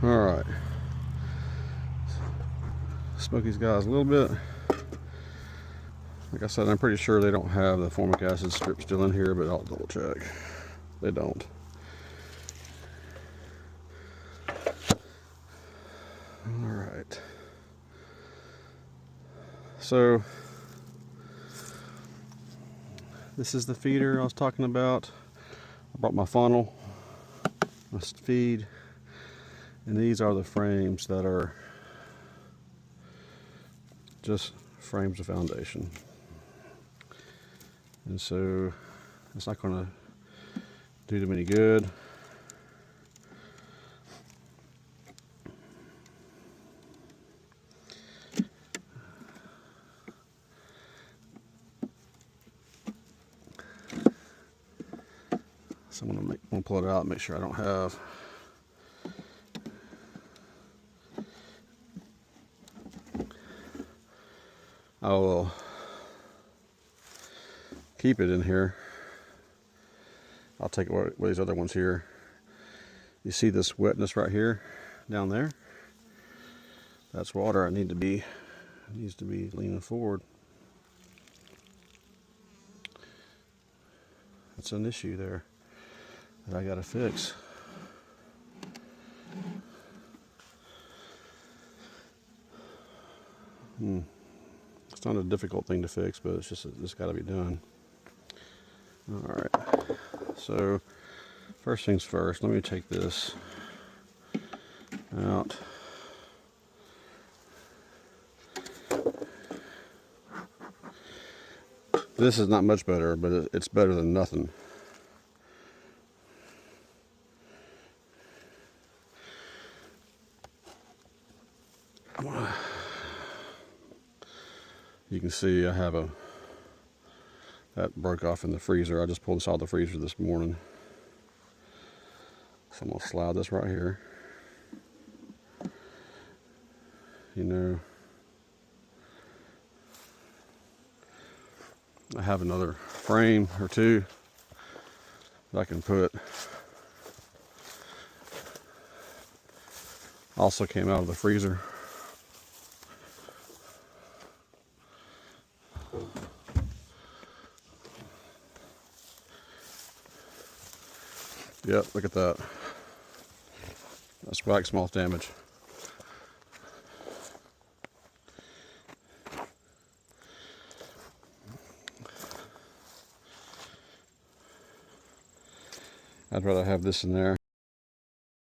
Alright. Smoke these guys a little bit. Like I said, I'm pretty sure they don't have the formic acid strip still in here, but I'll double check. They don't. Alright. So, this is the feeder I was talking about. I brought my funnel, my feed, and these are the frames that are just frames of foundation. And so it's not going to do them any good. So I'm going to pull it out and make sure I don't have I will keep it in here. I'll take away these other ones here. You see this wetness right here down there? That's water. It needs to be leaning forward. That's an issue there that I gotta fix. It's not a difficult thing to fix, but it's got to be done. All right. So first things first, let me take this out. This is not much better, but it's better than nothing. You can see I have that broke off in the freezer. I just pulled this out of the freezer this morning. So I'm going to slide this right here. You know, I have another frame or two that I can put. Also came out of the freezer. Yep, look at that. That's wax moth damage. I'd rather have this in there.